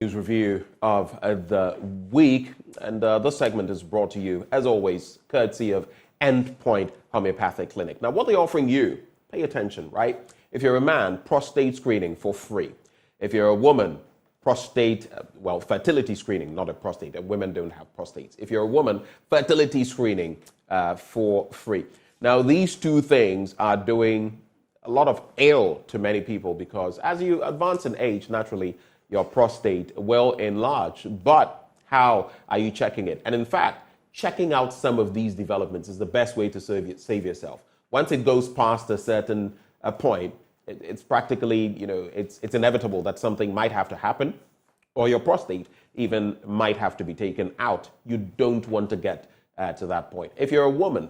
News review of the week, and this segment is brought to you, as always, courtesy of Endpoint Homeopathic Clinic. Now, what they're offering you, pay attention, right? If you're a man, prostate screening for free. If you're a woman, fertility screening, not a prostate. Women don't have prostates. If you're a woman, fertility screening for free. Now, these two things are doing a lot of ill to many people because as you advance in age, naturally, your prostate will enlarge. But how are you checking it? And in fact, checking out some of these developments is the best way to save yourself. Once it goes past a certain point, it's practically, it's inevitable that something might have to happen or your prostate even might have to be taken out. You don't want to get to that point. If you're a woman,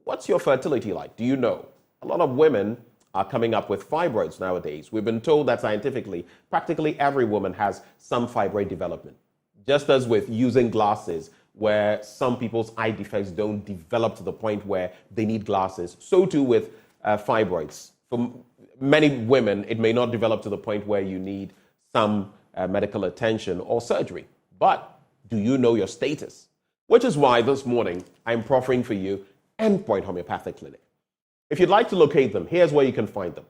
what's your fertility like? Do you know? A lot of women are coming up with fibroids nowadays. We've been told that scientifically, practically every woman has some fibroid development. Just as with using glasses, where some people's eye defects don't develop to the point where they need glasses, so too with fibroids. For many women, it may not develop to the point where you need some medical attention or surgery. But do you know your status? Which is why this morning I'm proffering for you Endpoint Homeopathic Clinic. If you'd like to locate them, here's where you can find them.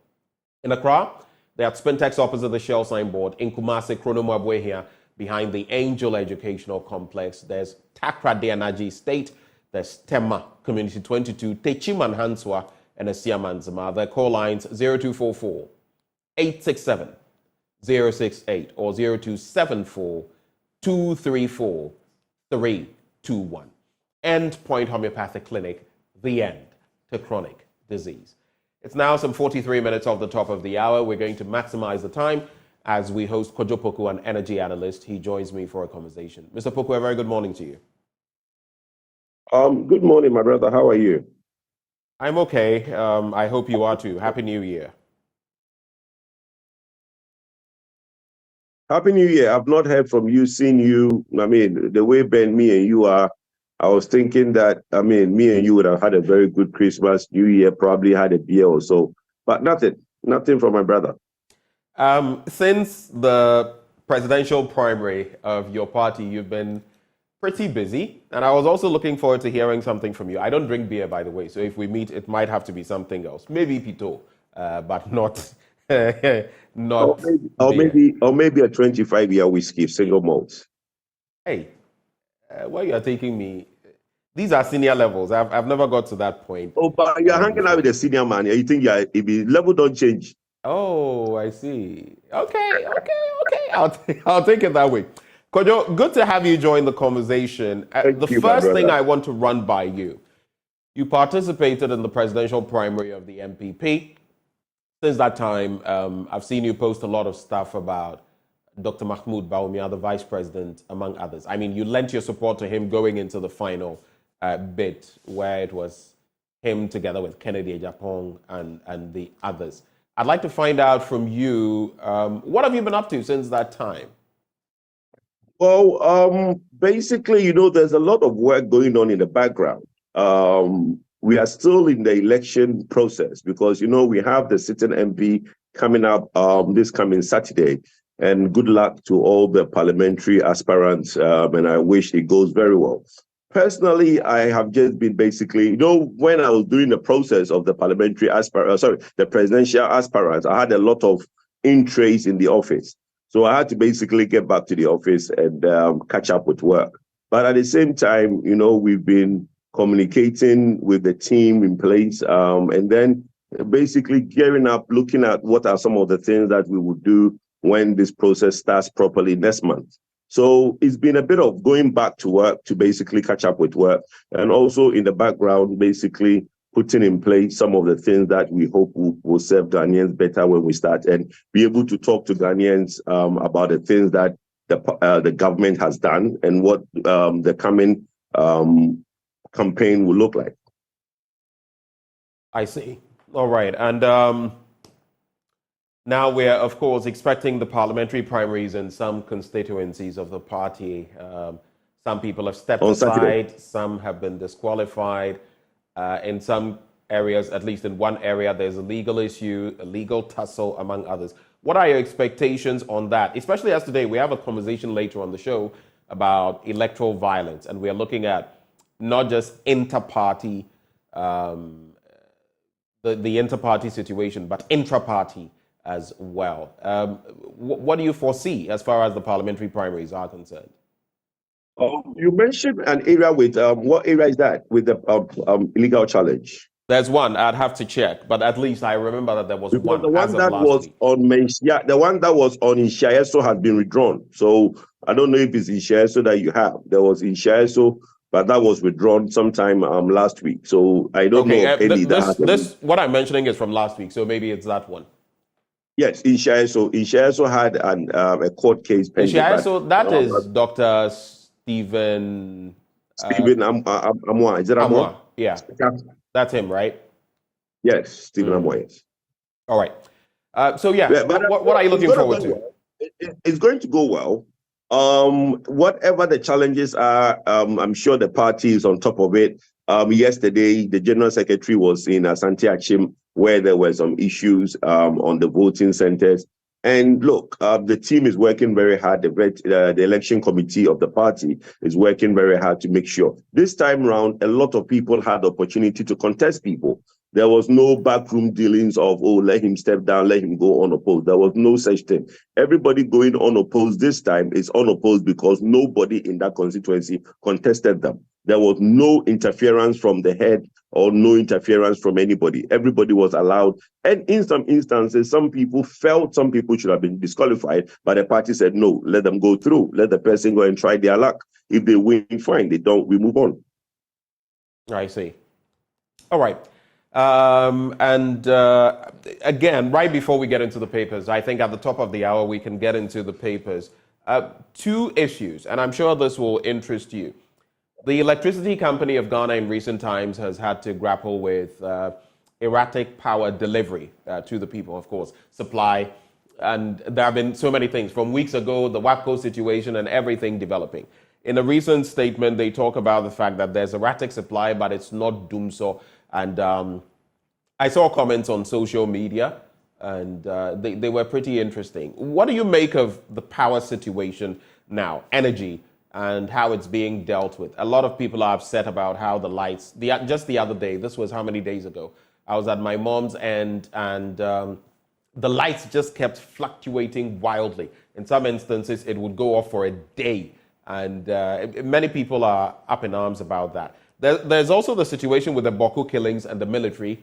In Accra, they're at Spintex opposite the Shell signboard. In Kumasi, Kronomabwe here, behind the Angel Educational Complex. There's Takra Deanaji Estate. There's Tema Community 22, Techiman Hanswa, and Asiamanzama. Their call lines 0244 867 068 or 0274 234 321. Endpoint Homeopathic Clinic, the end to chronic disease. It's now some 43 minutes off the top of the hour. We're going to maximize the time as we host Kojo Poku, an energy analyst. He joins me for a conversation. Mr. Poku, a very good morning to you. Good morning, my brother. How are you? I'm okay. I hope you are too. Happy New Year. Happy New Year. I've not heard from you, seen you. I mean, the way Ben, me and you are, I was thinking that, me and you would have had a very good Christmas, New Year, probably had a beer or so, but nothing from my brother. Since the presidential primary of your party, you've been pretty busy, and I was also looking forward to hearing something from you. I don't drink beer, by the way, so if we meet, it might have to be something else. Maybe Pito, but not not or maybe a 25-year whiskey, single malt. Hey, where you are taking me? These are senior levels. I've never got to that point. Oh, but you're hanging out with a senior man. You think level don't change? Oh, I see. Okay. I'll take it that way. Kojo, good to have you join the conversation. The first thing I want to run by you, you participated in the presidential primary of the MPP. Since that time, I've seen you post a lot of stuff about Dr. Mahmoud Bawumia, the vice president, among others. I mean, you lent your support to him going into the final bit where it was him together with Kennedy Ejapong and the others. I'd like to find out from you, what have you been up to since that time? Well, basically, there's a lot of work going on in the background. We are still in the election process because, we have the sitting MP coming up this coming Saturday. And good luck to all the parliamentary aspirants, and I wish it goes very well. Personally, I have just been basically, when I was doing the process of the the presidential aspirants, I had a lot of interest in the office. So I had to basically get back to the office and catch up with work. But at the same time, we've been communicating with the team in place, and then basically gearing up, looking at what are some of the things that we would do when this process starts properly next month. So it's been a bit of going back to work to basically catch up with work, and also in the background, basically putting in place some of the things that we hope will serve Ghanaians better when we start and be able to talk to Ghanaians about the things that the government has done and what the coming campaign will look like. I see. All right. And now we're, of course, expecting the parliamentary primaries in some constituencies of the party. Some people have stepped aside, some have been disqualified. In some areas, at least in one area, there's a legal issue, a legal tussle, among others. What are your expectations on that? Especially as today we have a conversation later on the show about electoral violence, and we are looking at not just inter-party, the inter-party situation, but intra-party as well. What do you foresee as far as the parliamentary primaries are concerned? You mentioned an area with what area is that with the illegal challenge? There's one. I'd have to check, but at least I remember that there was one. The one that was week. on the one that was on Inshaeso has been withdrawn. So I don't know if it's Inshaeso that you have. There was Inshaeso, but that was withdrawn sometime last week. So I don't know if any this what I'm mentioning is from last week, so maybe it's that one. Yes, Inshaeso had a court case pending. Inshaeso, that is Dr. Stephen Amwa. Is it Amwa? Yeah. That's him, right? Yes, Stephen Amwa, yes. All right. What are you looking forward to? It's going to go well. Whatever the challenges are, I'm sure the party is on top of it. Yesterday, the General Secretary was in Asante Achim, where there were some issues on the voting centers. And look, the team is working very hard. The election committee of the party is working very hard to make sure. This time round, a lot of people had the opportunity to contest people. There was no backroom dealings of, let him step down, let him go unopposed. There was no such thing. Everybody going unopposed this time is unopposed because nobody in that constituency contested them. There was no interference from the head or no interference from anybody. Everybody was allowed. And in some instances, some people felt some people should have been disqualified, but the party said, no, let them go through. Let the person go and try their luck. If they win, fine. They don't, we move on. I see. All right. Again, right before we get into the papers, I think at the top of the hour, we can get into the papers. Two issues, and I'm sure this will interest you. The Electricity Company of Ghana in recent times has had to grapple with erratic power delivery to the people, of course, supply. And there have been so many things from weeks ago, the WAPCO situation and everything developing. In a recent statement, they talk about the fact that there's erratic supply, but it's not doomsday. And I saw comments on social media, and they were pretty interesting. What do you make of the power situation now, energy, and how it's being dealt with? A lot of people are upset about how the lights, just the other day, this was how many days ago? I was at my mom's and the lights just kept fluctuating wildly. In some instances, it would go off for a day. And many people are up in arms about that. There's also the situation with the Boko killings and the military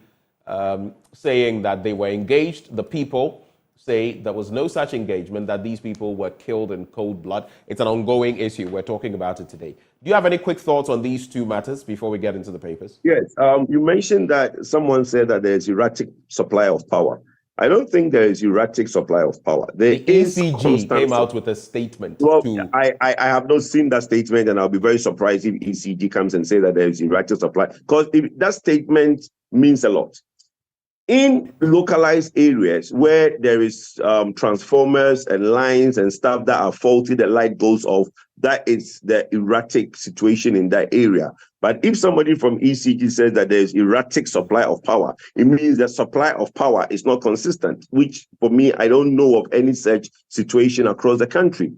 saying that they were engaged. The people say there was no such engagement, that these people were killed in cold blood. It's an ongoing issue. We're talking about it today. Do you have any quick thoughts on these two matters before we get into the papers? Yes. You mentioned that someone said that there's erratic supply of power. I don't think there is erratic supply of power. The ECG came out with a statement. Well, I have not seen that statement, and I'll be very surprised if ECG comes and say that there is erratic supply, because that statement means a lot. In localized areas where there is transformers and lines and stuff that are faulty, the light goes off, that is the erratic situation in that area. But if somebody from ECG says that there is erratic supply of power, it means the supply of power is not consistent, which for me, I don't know of any such situation across the country.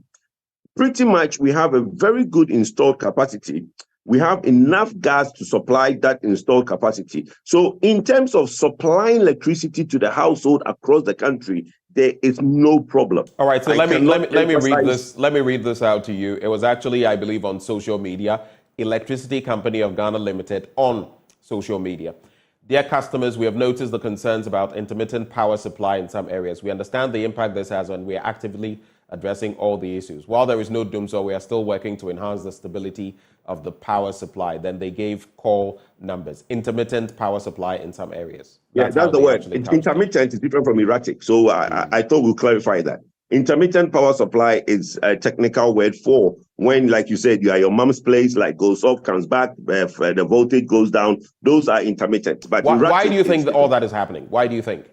Pretty much, we have a very good installed capacity. We have enough gas to supply that installed capacity. So in terms of supplying electricity to the household across the country, there is no problem. All right, so let me read this. Let me read this out to you. It was actually, I believe, on social media. Electricity Company of Ghana Limited on social media. Dear customers, we have noticed the concerns about intermittent power supply in some areas. We understand the impact this has, and we are actively addressing all the issues. While there is no doomsday, we are still working to enhance the stability of the power supply. Then they gave call numbers. Intermittent power supply in some areas. That's the word. Intermittent is different from erratic. So I thought we'll clarify that. Intermittent power supply is a technical word for when, like you said, you are your mom's place, like goes off, comes back, the voltage goes down. Those are intermittent. But why do you think that all that is happening? Why do you think?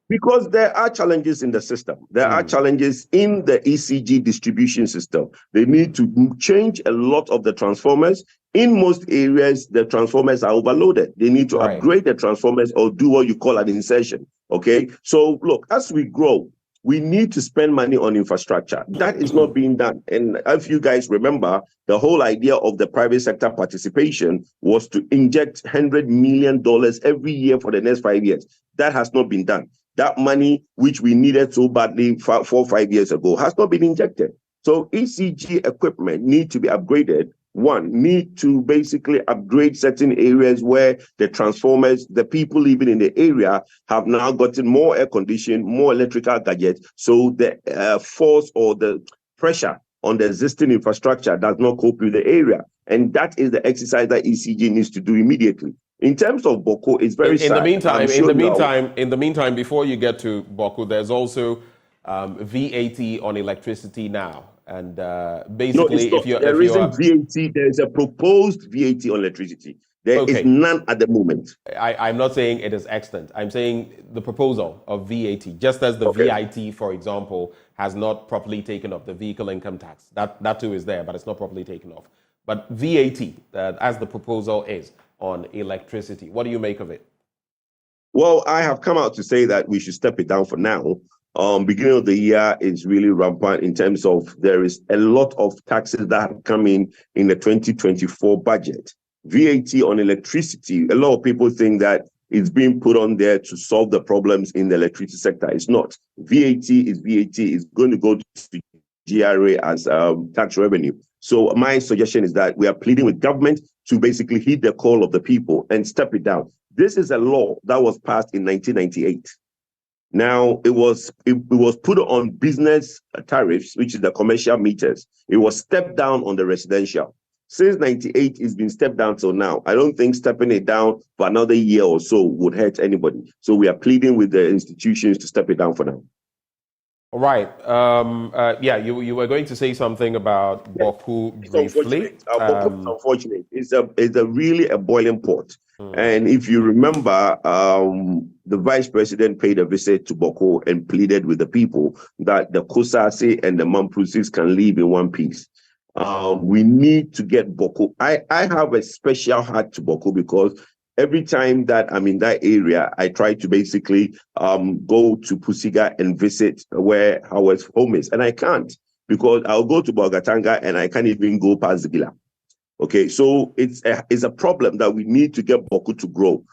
Because there are challenges in the system. There are challenges in the ECG distribution system. They need to change a lot of the transformers. In most areas, the transformers are overloaded. They need to upgrade the transformers or do what you call an insertion. Okay. So look, as we grow, We need to spend money on infrastructure. That is not being done. And if you guys remember, the whole idea of the private sector participation was to inject $100 million every year for the next 5 years. That has not been done. That money, which we needed so badly 4 or 5 years ago, has not been injected. So ECG equipment need to be upgraded. One, need to basically upgrade certain areas where the transformers, the people living in the area have now gotten more air conditioning, more electrical gadgets. So the force or the pressure on the existing infrastructure does not cope with the area. And that is the exercise that ECG needs to do immediately. In terms of Boko, it's very sad. In the meantime, before you get to Boko, there's also VAT on electricity now. And basically, there isn't VAT. There's a proposed VAT on electricity. There is none at the moment. I'm not saying it is extant. I'm saying the proposal of VAT, just as the VIT, for example, has not properly taken off the vehicle income tax. That too is there, but it's not properly taken off. But VAT, as the proposal is on electricity, what do you make of it? Well, I have come out to say that we should step it down for now. Beginning of the year is really rampant in terms of there is a lot of taxes that have come in the 2024 budget. VAT on electricity, a lot of people think that it's being put on there to solve the problems in the electricity sector. It's not. VAT is VAT. It's going to go to GRA as tax revenue. So my suggestion is that we are pleading with government to basically heed the call of the people and step it down. This is a law that was passed in 1998. Now, it was put on business tariffs, which is the commercial meters. It was stepped down on the residential. Since 98, it's been stepped down till now. I don't think stepping it down for another year or so would hurt anybody. So we are pleading with the institutions to step it down for now. All right. You were going to say something about Boku briefly. Boku is unfortunate. It's really a boiling pot. And if you remember, the vice president paid a visit to Boko and pleaded with the people that the Kusasi and the Mamprusis can live in one piece. We need to get Boko. I have a special heart to Boko because every time that I'm in that area, I try to basically go to Pusiga and visit where Howard's home is. And I can't because I'll go to Bogatanga and I can't even go past Zigila. Okay, so it's a problem that we need to get Boko to grow.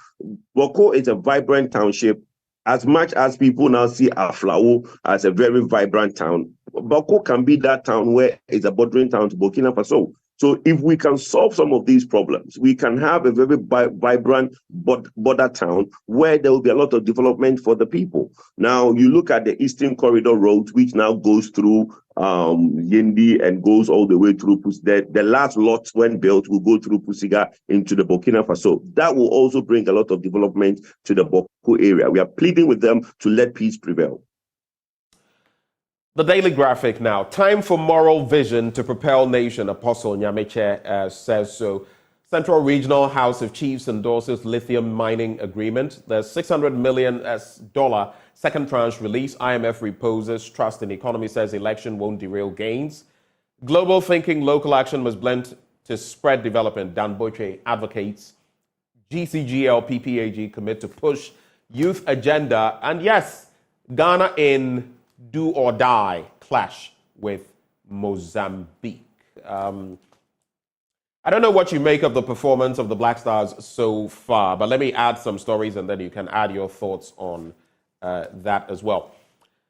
Boko is a vibrant township. As much as people now see Aflao as a very vibrant town, Boko can be that town where it's a bordering town to Burkina Faso. So if we can solve some of these problems, we can have a very vibrant border town where there will be a lot of development for the people. Now, you look at the Eastern Corridor Road, which now goes through Yendi and goes all the way through the last lot when built will go through Pusiga into the Burkina Faso. That will also bring a lot of development to the Boko area. We are pleading with them to let peace prevail. The Daily Graphic now. Time for moral vision to propel nation, Apostle Nyameche says so. Central Regional House of Chiefs endorses lithium mining agreement. The $600 million second tranche release. IMF reposes. Trust in economy says election won't derail gains. Global thinking, local action must blend to spread development. Dan Boche advocates. GCGL PPAG commit to push youth agenda. And yes, Ghana in do or die clash with Mozambique. I don't know what you make of the performance of the Black Stars so far, but let me add some stories and then you can add your thoughts on that as well.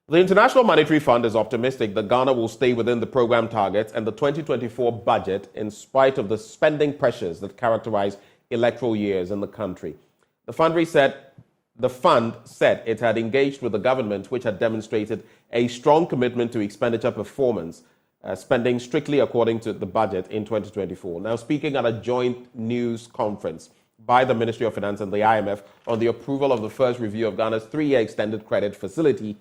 The International Monetary Fund is optimistic that Ghana will stay within the program targets and the 2024 budget in spite of the spending pressures that characterize electoral years in the country. The fund said it had engaged with the government, which had demonstrated a strong commitment to expenditure performance, spending strictly according to the budget in 2024. Now, speaking at a joint news conference by the Ministry of Finance and the IMF on the approval of the first review of Ghana's 3-year extended credit facility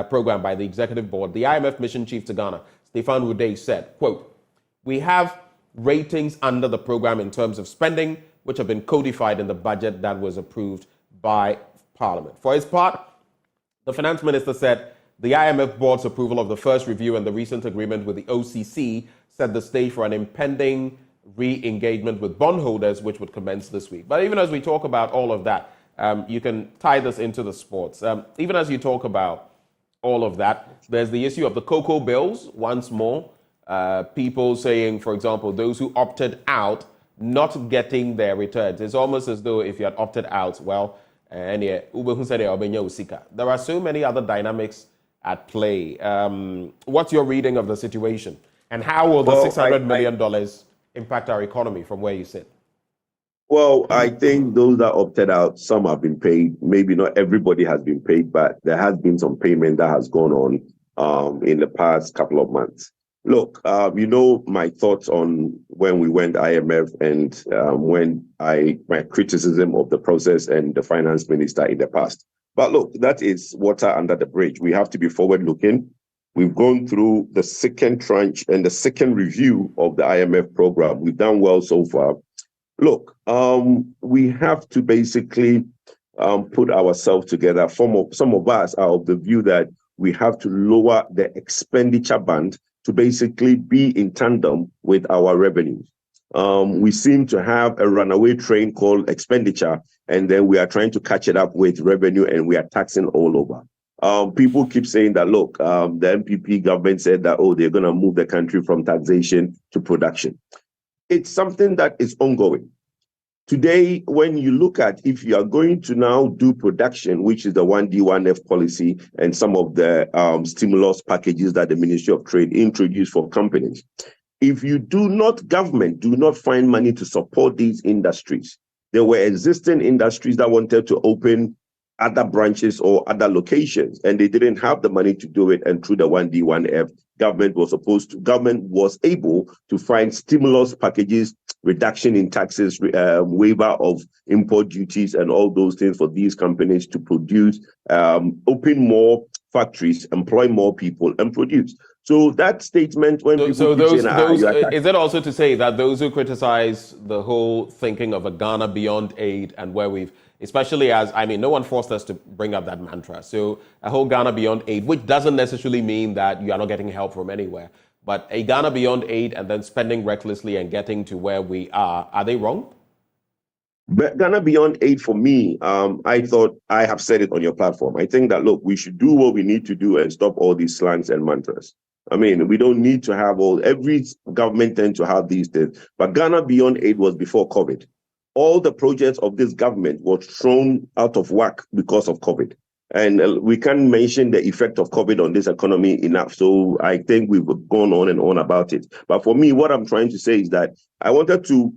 program by the Executive Board, the IMF Mission Chief to Ghana, Stefan Rude, said, quote, "We have ratings under the program in terms of spending, which have been codified in the budget that was approved by Parliament." For his part, the finance minister said the IMF board's approval of the first review and the recent agreement with the OCC set the stage for an impending re-engagement with bondholders, which would commence this week. But even as we talk about all of that, you can tie this into the sports. Even as you talk about all of that. There's the issue of the cocoa bills, once more. People saying, for example, those who opted out not getting their returns. It's almost as though if you had opted out, well, there are so many other dynamics at play. What's your reading of the situation? And how will the $600 million impact our economy from where you sit? Well, I think those that opted out, some have been paid. Maybe not everybody has been paid, but there has been some payment that has gone on in the past couple of months. Look, my thoughts on when we went IMF and my criticism of the process and the finance minister in the past. But look, that is water under the bridge. We have to be forward-looking. We've gone through the second tranche and the second review of the IMF program. We've done well so far. Look, we have to basically put ourselves together. Some of us are of the view that we have to lower the expenditure band to basically be in tandem with our revenues. We seem to have a runaway train called expenditure, and then we are trying to catch it up with revenue, and we are taxing all over. People keep saying that, look, the MPP government said that, they're going to move the country from taxation to production. It's something that is ongoing. Today, when you look at if you are going to now do production, which is the 1D, 1F policy and some of the stimulus packages that the Ministry of Trade introduced for companies, if government do not find money to support these industries, there were existing industries that wanted to open other branches or other locations, and they didn't have the money to do it. And through the 1D, 1F, government was able to find stimulus packages, reduction in taxes, waiver of import duties, and all those things for these companies to produce, open more factories, employ more people, and produce. So that statement, when people keep saying, is it also to say that those who criticize the whole thinking of a Ghana beyond aid and where we've, especially no one forced us to bring up that mantra. So a whole Ghana beyond aid, which doesn't necessarily mean that you are not getting help from anywhere, but a Ghana beyond aid and then spending recklessly and getting to where we are they wrong? But Ghana Beyond Aid, for me, I thought I have said it on your platform. I think that, look, we should do what we need to do and stop all these slangs and mantras. We don't need to have every government tends to have these things. But Ghana Beyond Aid was before COVID. All the projects of this government were thrown out of whack because of COVID. And we can't mention the effect of COVID on this economy enough. So I think we've gone on and on about it. But for me, what I'm trying to say is that I wanted to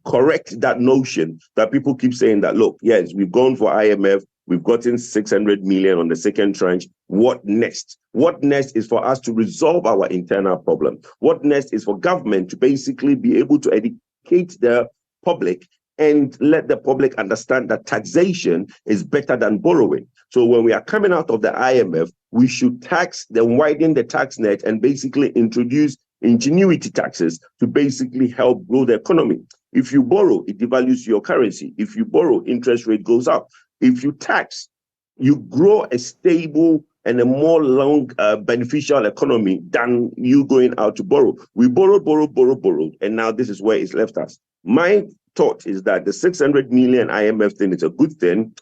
correct that notion that people keep saying that, look, yes, we've gone for IMF, we've gotten 600 million on the second tranche. What next? What next is for us to resolve our internal problem. What next is for government to basically be able to educate the public and let the public understand that taxation is better than borrowing. So when we are coming out of the IMF, we should tax, then widen the tax net and basically introduce ingenuity taxes to basically help grow the economy. If you borrow, it devalues your currency. If you borrow, interest rate goes up. If you tax, you grow a stable and a more long beneficial economy than you going out to borrow. We borrowed, and now this is where it's left us. My thought is that the 600 million IMF thing is a good thing.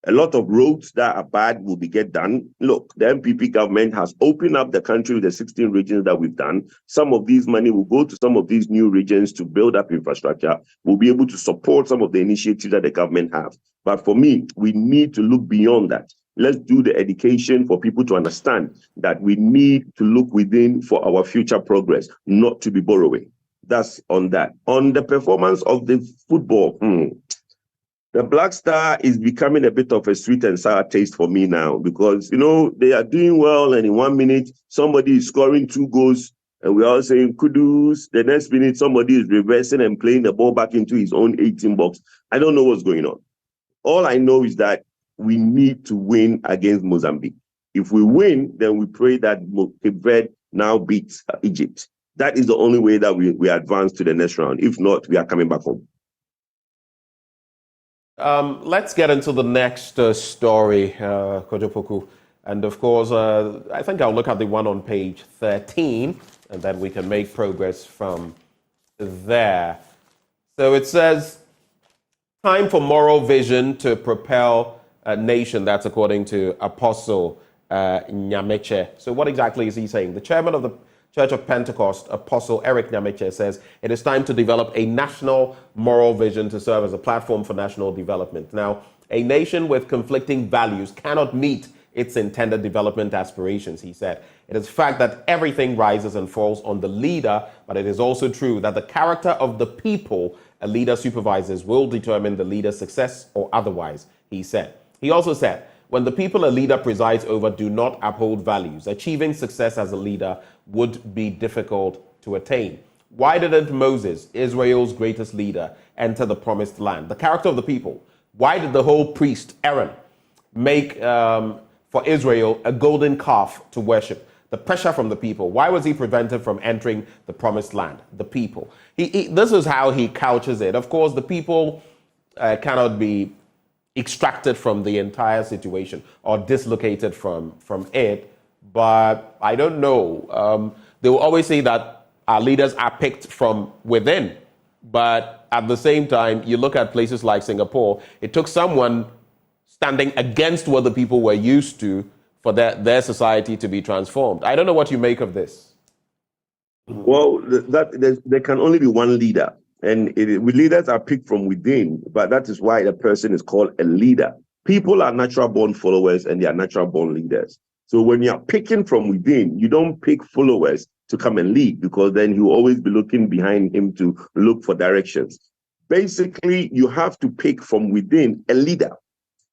A lot of roads that are bad will get done. Look, the MPP government has opened up the country with the 16 regions that we've done. Some of these money will go to some of these new regions to build up infrastructure. We'll be able to support some of the initiatives that the government have. But for me, we need to look beyond that. Let's do the education for people to understand that we need to look within for our future progress, not to be borrowing. That's on that. On the performance of the football, the Black Star is becoming a bit of a sweet and sour taste for me now because, they are doing well and in 1 minute, somebody is scoring 2 goals and we're all saying kudos. The next minute, somebody is reversing and playing the ball back into his own 18 box. I don't know what's going on. All I know is that we need to win against Mozambique. If we win, then we pray that Cape Verde now beats Egypt. That is the only way that we advance to the next round. If not, we are coming back home. Let's get into the next story, Kojopoku. And of course, I think I'll look at the one on page 13, and then we can make progress from there. So it says, time for moral vision to propel a nation. That's according to Apostle Nyameche. So what exactly is he saying? The chairman of the Church of Pentecost, Apostle Eric Nyameche, says it is time to develop a national moral vision to serve as a platform for national development. Now, a nation with conflicting values cannot meet its intended development aspirations, he said. It is a fact that everything rises and falls on the leader, but it is also true that the character of the people a leader supervises will determine the leader's success or otherwise, he said. He also said, when the people a leader presides over do not uphold values, achieving success as a leader would be difficult to attain. Why didn't Moses, Israel's greatest leader, enter the promised land? The character of the people. Why did the whole priest, Aaron, make for Israel a golden calf to worship? The pressure from the people. Why was he prevented from entering the promised land? The people. This is how he couches it. Of course, the people cannot be extracted from the entire situation or dislocated from it. But I don't know. They will always say that our leaders are picked from within. But at the same time, you look at places like Singapore, it took someone standing against what the people were used to for their society to be transformed. I don't know what you make of this. Well, there can only be one leader. And leaders are picked from within, but that is why a person is called a leader. People are natural born followers and they are natural born leaders. So when you're picking from within, you don't pick followers to come and lead, because then you will always be looking behind him to look for directions. Basically, you have to pick from within a leader.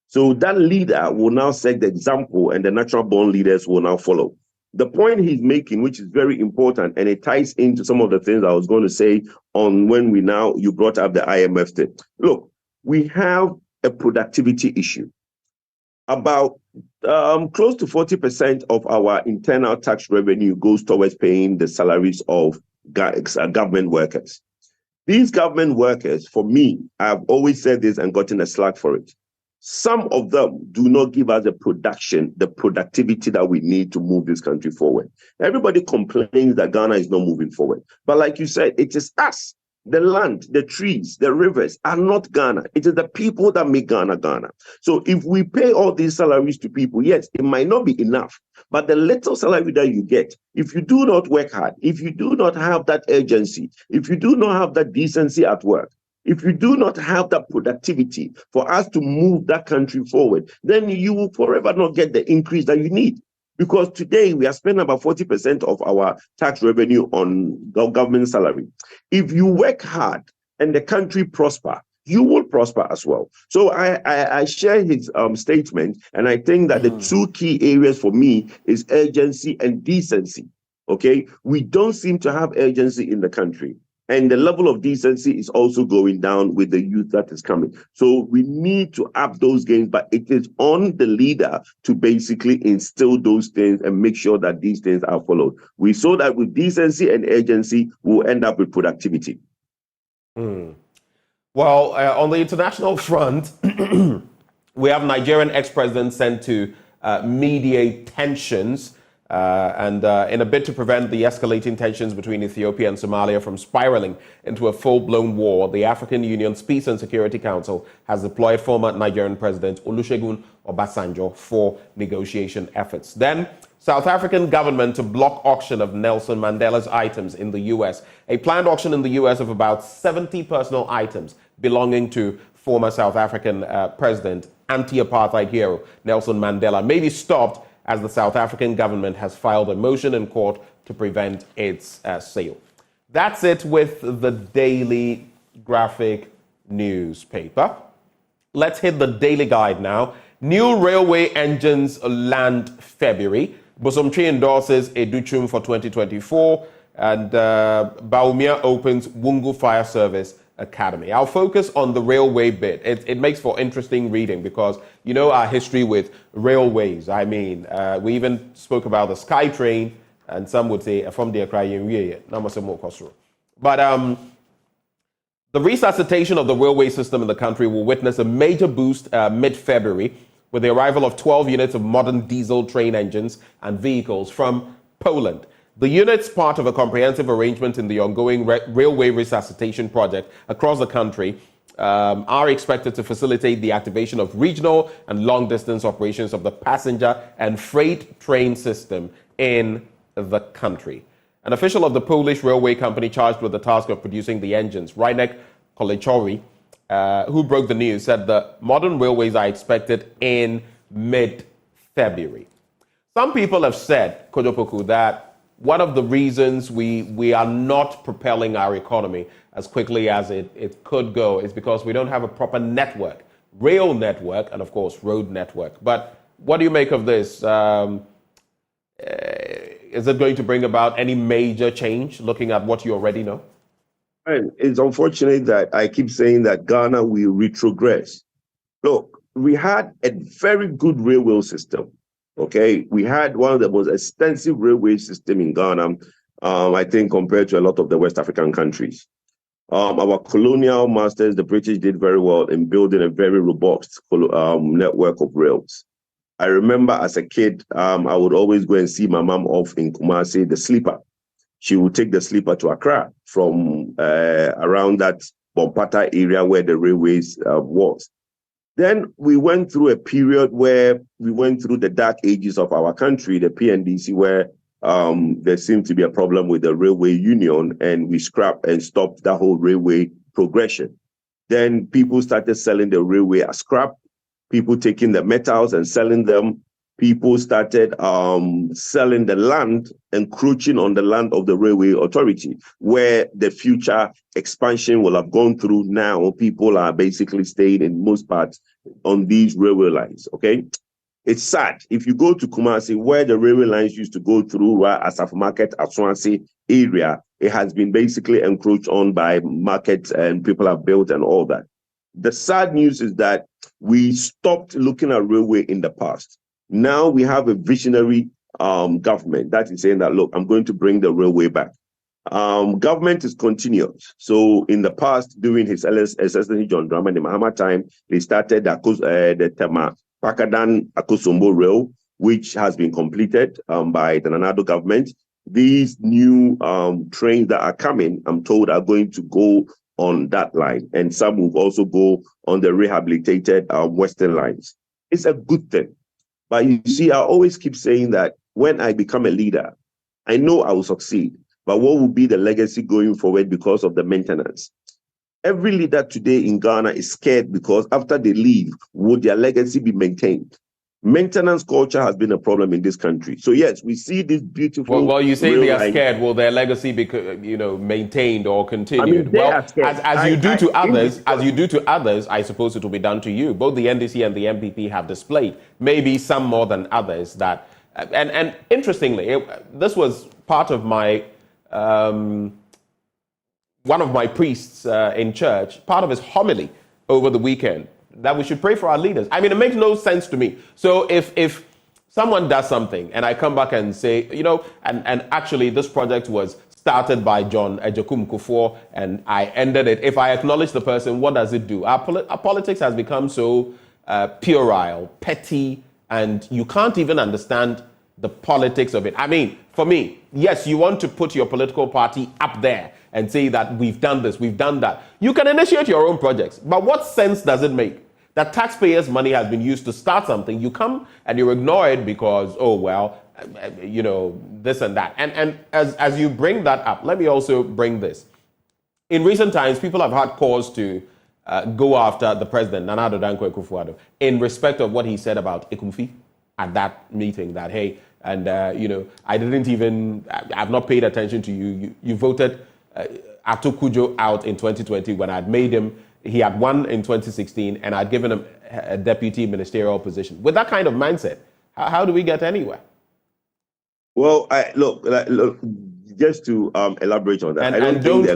So that leader will now set the example and the natural born leaders will now follow. The point he's making, which is very important, and it ties into some of the things I was going to say on when you brought up the IMF thing. Look, we have a productivity issue. About close to 40% of our internal tax revenue goes towards paying the salaries of government workers. These government workers, for me, I've always said this and gotten a slack for it. Some of them do not give us the productivity that we need to move this country forward. Everybody complains that Ghana is not moving forward. But like you said, it is us. The land, the trees, the rivers are not Ghana. It is the people that make Ghana Ghana. So if we pay all these salaries to people, yes, it might not be enough. But the little salary that you get, if you do not work hard, if you do not have that urgency, if you do not have that decency at work, if you do not have that productivity for us to move that country forward, then you will forever not get the increase that you need. Because today we are spending about 40% of our tax revenue on government salary. If you work hard and the country prosper, you will prosper as well. So I share his statement, and I think that the two key areas for me is urgency and decency. Okay, we don't seem to have urgency in the country. And the level of decency is also going down with the youth that is coming. So we need to up those gains, but it is on the leader to basically instill those things and make sure that these things are followed. We saw that with decency and urgency, we'll end up with productivity. Well, on the international front, we have Nigerian ex-president sent to mediate tensions. And in a bid to prevent the escalating tensions between Ethiopia and Somalia from spiraling into a full-blown war, the African Union's Peace and Security Council has deployed former Nigerian President Olusegun Obasanjo for negotiation efforts. Then, South African government to block auction of Nelson Mandela's items in the U.S. A planned auction in the U.S. of about 70 personal items belonging to former South African president, anti-apartheid hero Nelson Mandela may be stopped as the South African government has filed a motion in court to prevent its sale. That's it with the Daily Graphic newspaper. Let's hit the Daily Guide now. New railway engines land February. Bosomtwe endorses Educhum for 2024. And Baumia opens Wungu Fire Service Academy. I'll focus on the railway bit. It makes for interesting reading because you know our history with railways. I mean, we even spoke about the SkyTrain, and some would say from the But the resuscitation of the railway system in the country will witness a major boost mid-February with the arrival of 12 units of modern diesel train engines and vehicles from Poland. The unit's part of a comprehensive arrangement in the ongoing railway resuscitation project across the country are expected to facilitate the activation of regional and long-distance operations of the passenger and freight train system in the country. An official of the Polish railway company charged with the task of producing the engines, Rynek Kolechori, who broke the news, said the modern railways are expected in mid-February. Some people have said, Kojopoku, that one of the reasons we are not propelling our economy as quickly as it could go is because we don't have a proper network, rail network, and of course, road network. But what do you make of this? Is it going to bring about any major change, looking at what you already know? And it's unfortunate that I keep saying that Ghana will retrogress. Look, we had a very good railway system. Okay, we had one of the most extensive railway system in Ghana, I think, compared to a lot of the West African countries. Our colonial masters, the British, did very well in building a very robust network of rails. I remember as a kid, I would always go and see my mom off in Kumasi, the sleeper. She would take the sleeper to Accra from around that Bompata area where the railways was. Then we went through a period where we went through the dark ages of our country, the PNDC, where there seemed to be a problem with the railway union, and we scrapped and stopped that whole railway progression. Then people started selling the railway as scrap, people taking the metals and selling them. People started selling the land, encroaching on the land of the railway authority, where the future expansion will have gone through. Now people are basically staying in most parts on these railway lines, okay? It's sad. If you go to Kumasi, where the railway lines used to go through Asaf Market, Aswansi area, it has been basically encroached on by markets and people have built and all that. The sad news is that we stopped looking at railway in the past. Now we have a visionary government that is saying that, look, I'm going to bring the railway back. Government is continuous. So in the past, during his Excellency John Dramani Mahama time, they started the Tema Pakadan Akosombo Rail, which has been completed by the Nanado government. These new trains that are coming, I'm told, are going to go on that line. And some will also go on the rehabilitated Western lines. It's a good thing. But you see, I always keep saying that when I become a leader, I know I will succeed. But what will be the legacy going forward because of the maintenance? Every leader today in Ghana is scared because after they leave, would their legacy be maintained? Maintenance culture has been a problem in this country. So yes, we see this beautiful. Well, you say they are scared. Will their legacy be, maintained or continued? As you do to others, I suppose it will be done to you. Both the NDC and the MPP have displayed, maybe some more than others, that. And interestingly, this was part of my one of my priests in church, part of his homily over the weekend, that we should pray for our leaders. I mean, it makes no sense to me. So if someone does something and I come back and say, and actually this project was started by John Ejekum Kufuor and I ended it, if I acknowledge the person, what does it do? Our politics has become so puerile, petty, and you can't even understand the politics of it. I mean, for me, yes, you want to put your political party up there and say that we've done this, we've done that. You can initiate your own projects, but what sense does it make that taxpayers' money has been used to start something? You come and you ignore it because, this and that. And as you bring that up, let me also bring this. In recent times, people have had cause to go after the president, Nana Addo Dankwa Akufo-Addo, in respect of what he said about Ekumfi at that meeting, that, hey, and, I've not paid attention to you. You voted Ato Kujo out in 2020 when I'd made him, he had won in 2016, and I'd given him a deputy ministerial position. With that kind of mindset, how do we get anywhere? Well, look, just to elaborate on that.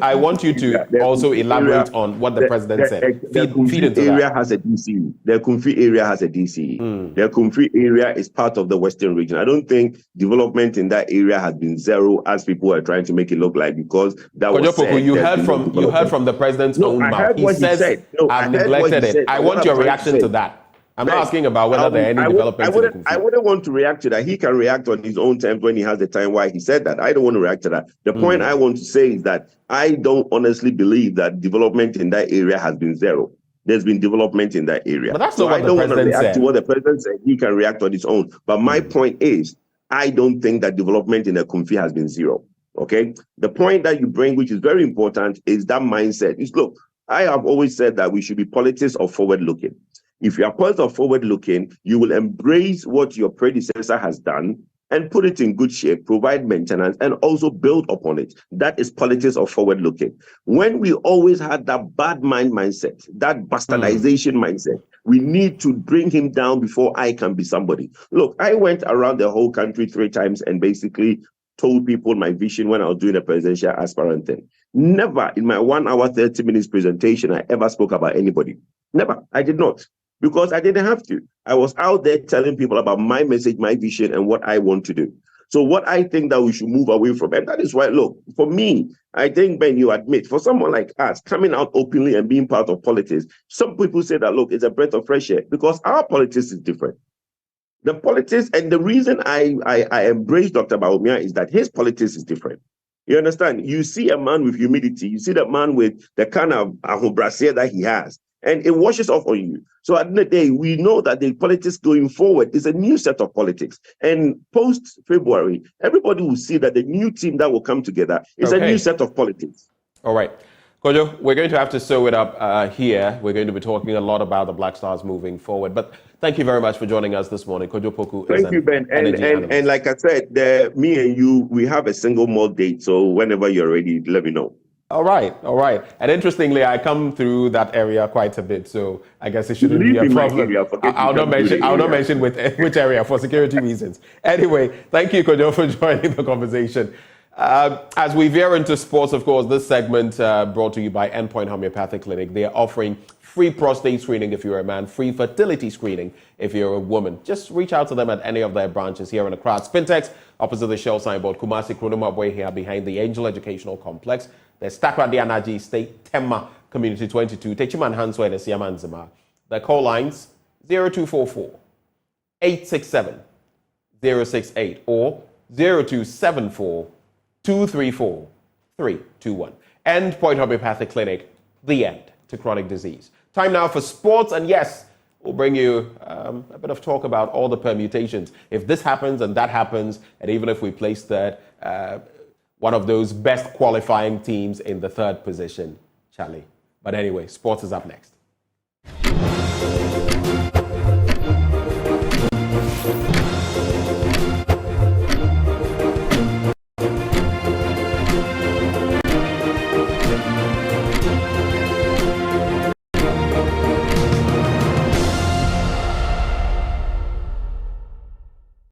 I want you to also elaborate on what the president said. The Kumfi area has a DCE. The Kumfi area has a DCE. The Kumfi area is part of the Western region. I don't think development in that area has been zero, as people are trying to make it look like, because that was said. You heard from the president's own mouth. He says, I've neglected it. I want your reaction to that. I'm not asking about whether there are any developments in the Kumfi. I wouldn't want to react to that. He can react on his own terms when he has the time why he said that. I don't want to react to that. The point I want to say is that I don't honestly believe that development in that area has been zero. There's been development in that area. But that's not what I don't want to react said. to what the president said. He can react on his own. But my point is, I don't think that development in the Kumfi has been zero. Okay? The point that you bring, which is very important, is that mindset. Look, I have always said that we should be politics of forward-looking. If you are politics of forward-looking, you will embrace what your predecessor has done and put it in good shape, provide maintenance, and also build upon it. That is politics of forward-looking. When we always had that bad mindset, that bastardization mindset, we need to bring him down before I can be somebody. Look, I went around the whole country 3 times and basically told people my vision when I was doing a presidential aspirant thing. Never in my 1 hour, 30 minutes presentation, I ever spoke about anybody. Never. I did not. Because I didn't have to. I was out there telling people about my message, my vision, and what I want to do. So what I think that we should move away from, and that is why, look, for me, I think, Ben, you admit, for someone like us, coming out openly and being part of politics, some people say that, look, it's a breath of fresh air, because our politics is different. The politics, and the reason I embrace Dr. Bawumia is that his politics is different. You understand? You see a man with humility, you see that man with the kind of brassiere that he has, and it washes off on you. So at the end of the day, we know that the politics going forward is a new set of politics. And post-February, everybody will see that the new team that will come together is a new set of politics. All right. Kojo, we're going to have to sew it up here. We're going to be talking a lot about the Black Stars moving forward. But thank you very much for joining us this morning. Kojo Poku. Thank you, Ben. And like I said, me and you, we have a single malt date. So whenever you're ready, let me know. All right. And interestingly, I come through that area quite a bit, so I guess it shouldn't be a problem. I'll not mention which area for security reasons. Anyway, thank you, Kojo, for joining the conversation. As we veer into sports, of course, this segment brought to you by Endpoint Homeopathic Clinic. They are offering free prostate screening if you're a man, free fertility screening if you're a woman. Just reach out to them at any of their branches here in Accra. Spintex, opposite the Shell signboard, Kumasi Kronoma here behind the Angel Educational Complex. There's Stakra Dianaji State, Tema Community 22, Techiman Hansway, and Siaman Zima. The call lines 0244 867 068 or 0274 234 321. Endpoint Homeopathic Clinic, the end to chronic disease. Time now for sports, and yes, we'll bring you a bit of talk about all the permutations. If this happens and that happens, and even if we place third, one of those best qualifying teams in the third position, Charlie. But anyway, sports is up next.